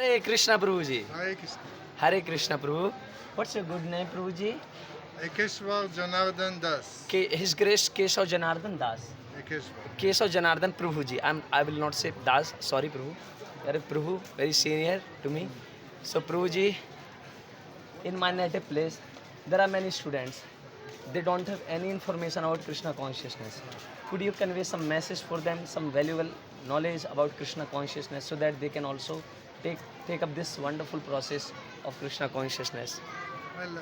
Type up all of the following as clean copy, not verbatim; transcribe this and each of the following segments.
Hare Krishna Prabhu ji. Hare Krishna. Hare Krishna Prabhu. What's your good name Prabhu ji? Ekeshwar Janardhan Das. के his grace Keshav Janardhan Das. Ekeshwar. Keshav Janardhan Prabhu ji. I will not say Das, sorry Prabhu. अरे Prabhu very senior to me. So Prabhu ji, in my native place there are many students, they don't have any information about Krishna consciousness. Could you convey some message for them, some valuable knowledge about Krishna consciousness, so that they can also take up this wonderful process of Krishna consciousness? Well,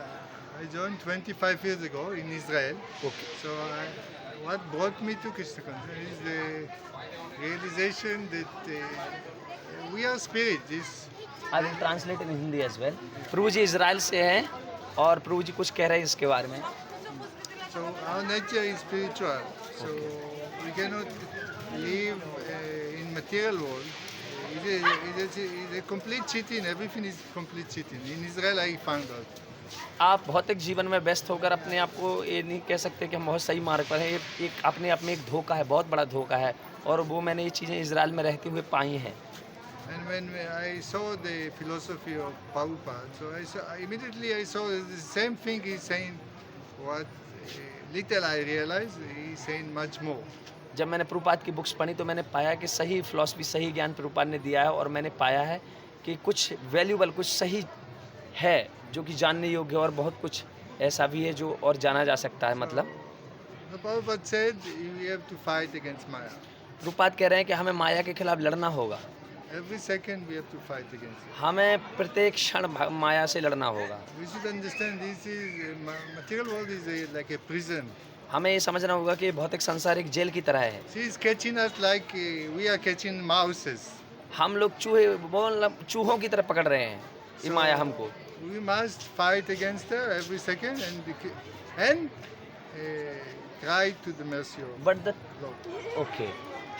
I joined 25 years ago in Israel. Okay. So what brought me to Krishna consciousness is the realization that we are spirit. I will translate in Hindi as well. Prabhu ji Israel से हैं और प्रभु जी कुछ कह रहे हैं इसके बारे में। So our nature is spiritual. So we cannot live in material world. It is a complete cheating. Everything is complete cheating. In Israel, I found out. आप भौतिक जीवन में व्यस्त होकर अपने आप को ये नहीं कह सकते कि हम बहुत सही मार्ग पर हैं। ये एक अपने आप में एक धोखा है, बहुत बड़ा धोखा है, और वो मैंने ये चीज़ें इजराइल में रहते हुए पाई हैं। And when I saw the philosophy of Prabhupada, so immediately I saw the same thing he's saying. What little I realized, he's saying much more. जब मैंने प्रभुपाद की बुक्स पढ़ी तो मैंने पाया कि सही फिलॉसफी, सही ज्ञान प्रभुपाद ने दिया है, और मैंने पाया है कि कुछ वैल्यूबल, कुछ सही है जो कि जानने योग्य है, और बहुत कुछ ऐसा भी है जो और जाना जा सकता है। मतलब The Prabhupada said we have to fight against Maya. Prabhupada कह रहे हैं कि हमें माया के खिलाफ लड़ना होगा। Every second we have to fight against it. हमें प्रत्येक क्षण माया से लड़ना होगा। We should understand this is material world is like a prison. हमें ये समझना होगा कि भौतिक संसार एक जेल की तरह है। She is catching us like we are catching mouses. हम लोग चूहों की तरह पकड़ रहे हैं ये माया हमको। We must fight against her every second and cry to the mercy of but the Lord. Okay,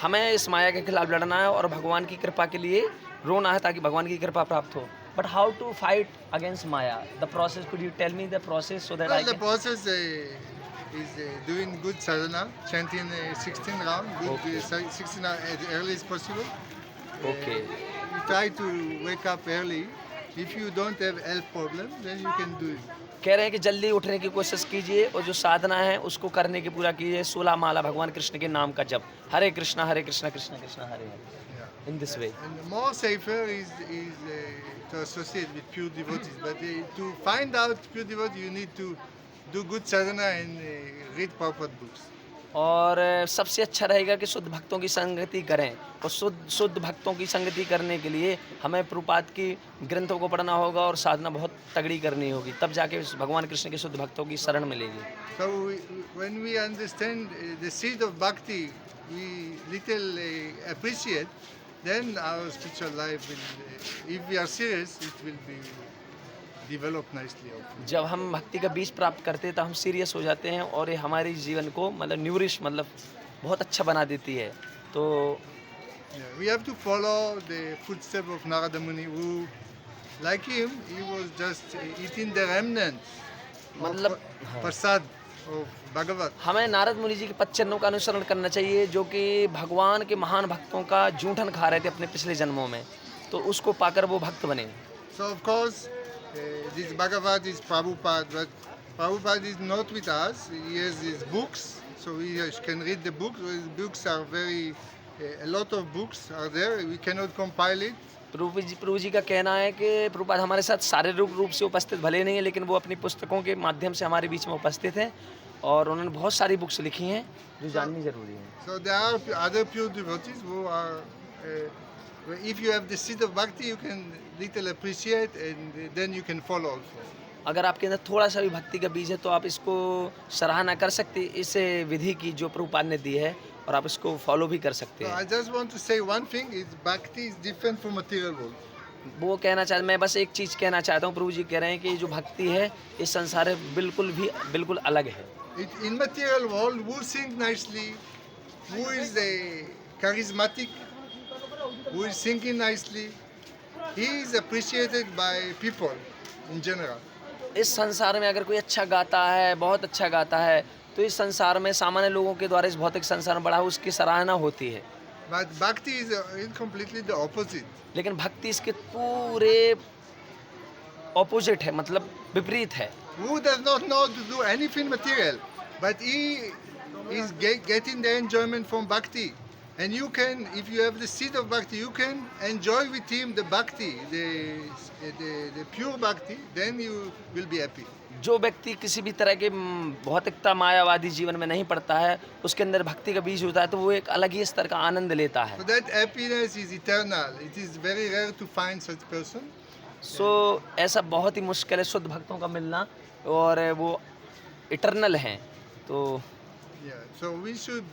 हमें इस माया के खिलाफ लड़ना है और भगवान की कृपा के लिए रोना है ताकि भगवान की कृपा प्राप्त हो। But how to fight against maya, the process, could you tell me the process so that Well, I the can. process is doing good sadhana, chanting 16 rounds, good Okay. 16 as early as possible. Okay. You try to wake up early. If you don't have health problem, then you can do it. कह रहे हैं कि जल्दी उठने की कोशिश कीजिए और जो साधना है उसको करने की पूरा कीजिए। 16 माला भगवान कृष्ण के नाम का जप, हरे Krishna Krishna Krishna Hare Hare, Yeah. In this way. And more safer is to associate with pure devotees. But to find out pure devotee, you need to do good sadhana and read Prabhupada books. और सबसे अच्छा रहेगा कि शुद्ध भक्तों की संगति करें, और शुद्ध भक्तों की संगति करने के लिए हमें प्रभुपाद की ग्रंथों को पढ़ना होगा और साधना बहुत तगड़ी करनी होगी, तब जाके भगवान कृष्ण के शुद्ध भक्तों की शरण मिलेगी। So when we understand the seed of bhakti, we little appreciate, then our spiritual life will, if we are serious, it will be developed nicely. जब हम भक्ति का बीज प्राप्त करते हैं तो हम सीरियस हो जाते हैं, और ये हमारी जीवन को मतलब न्यूरिश, मतलब बहुत अच्छा बना देती है। तो Yeah, we have to follow the footsteps of Narada Muni, who, like him, he was just eating the remnants मतलब of prasad of Bhagavat. हमें नारद मुनि जी के पद चिन्हों का अनुसरण करना चाहिए, जो कि भगवान के महान भक्तों का जूठन खा रहे थे अपने पिछले जन्मों में, तो उसको पाकर वो भक्त बने। So of course, this Bhagavat is Prabhupada, but Prabhupada is not with us. He has his books, so we can read the books. His books are a lot of books are there. We cannot compile it. प्रभु जी का कहना है कि प्रभुपाद हमारे साथ शारीरिक रूप से उपस्थित भले नहीं है, लेकिन वो अपनी पुस्तकों के माध्यम से हमारे बीच में उपस्थित हैं, और उन्होंने बहुत सारी बुक्स लिखी हैं जो जाननी जरूरी है। So there are other pure devotees who are. If you have the seed of bhakti, you can little appreciate, and then you can follow also. अगर आपके अंदर थोड़ा सा भी भक्ति का बीज है तो आप इसको सराहना कर सकते हैं, इस विधि की जो प्रभुपाद ने दी है, और आप इसको फॉलो भी कर सकते So हैं। I just want to say one thing: is bhakti is different from material world. वो कहना चाहता, मैं बस एक चीज़ कहना चाहता हूँ, प्रभु जी कह रहे हैं कि जो भक्ति है इस संसार में बिल्कुल अलग है। In material world, who sing nicely, who is charismatic, who is singing nicely, he is appreciated by people in general. इस संसार में अगर कोई अच्छा गाता है, बहुत अच्छा गाता है, तो इस संसार में सामान्य लोगों के द्वारा इस भौतिक संसार में बड़ा उसकी सराहना होती है। But bhakti is completely the opposite. लेकिन भक्ति इसके पूरे ऑपोजिट है, मतलब विपरीत है। Who does not know to do anything material, but he is getting the enjoyment from bhakti. And you can, if you have the seed of bhakti, you can enjoy with him the bhakti, the pure bhakti, then you will be happy. जो व्यक्ति किसी भी तरह के भौतिकता मायावादी जीवन में नहीं पड़ता है, उसके अंदर भक्ति का बीज होता है, तो वो एक अलग ही स्तर का आनंद लेता है। So that happiness is eternal. It is very rare to find such person. सो ऐसा बहुत ही मुश्किल है शुद्ध भक्तों का मिलना, और वो इटर्नल हैं। तो Yeah. So we should,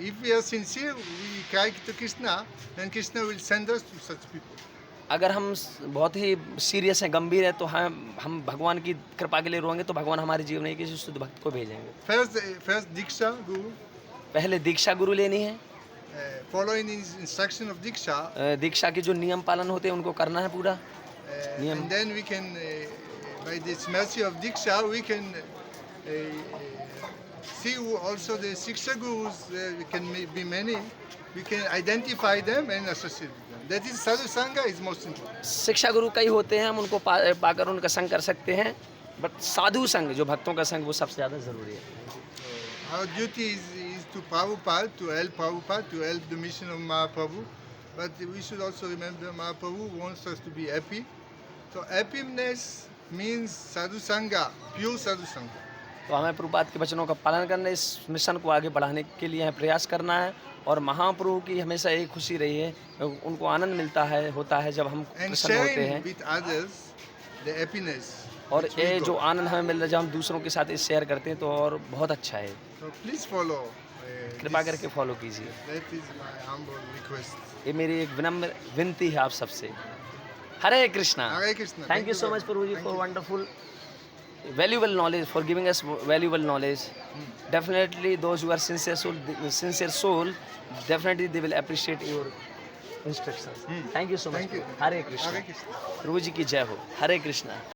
if we are sincere, we cry to Krishna, then Krishna will send us to such people. अगर हम बहुत ही सीरियस हैं, गंभीर हैं, तो हम भगवान की कृपा के लिए रोएंगे, तो भगवान हमारे जीवन में किसी शुद्ध भक्त को भेजेंगे। First Diksha Guru, पहले दीक्षा गुरु लेनी है। following his instruction of Diksha, दीक्षा के जो नियम पालन होते हैं उनको करना है पूरा। Niyam. and then we can, by this mercy of Diksha, we can see also the Siksha Gurus, we can be many, we can identify them and associate with them. That is Sadhu Sangha is most important. शिक्षा गुरु कई होते हैं, हम उनको पाकर उनका संग कर सकते हैं, बट साधु संग, जो भक्तों का संग, वो सबसे ज़्यादा ज़रूरी है। Our duty is to Prabhupada, to help the mission of Mahaprabhu. But we should also remember Mahaprabhu wants us to be happy. So happiness means Sadhu Sangha, pure Sadhu Sangha. तो हमें प्रभुपाद के वचनों का पालन करना, इस मिशन को आगे बढ़ाने के लिए हमें प्रयास करना है, और महाप्रभु की हमेशा एक खुशी रही है, उनको आनंद मिलता है, होता है जब हम And प्रसन्न होते sharing हैं, with others the happiness. और which we ये जो got. आनंद हमें मिल रहा है जब हम दूसरों के साथ शेयर करते हैं, तो और बहुत अच्छा है। So please follow. कृपा this. करके फॉलो कीजिए, That is my humble request. ये मेरी एक विनम्र विनती है आप सबसे। हरे Krishna. Hare Krishna. Thank you so much, Prabhu ji, Thank for you. wonderful, valuable knowledge, for giving us valuable knowledge. Definitely, those who are sincere soul, definitely they will appreciate your instructions. Thank you so much. Thank you. Hare Krishna. Hare Krishna. प्रभु जी की जय हो। हरे कृष्णा।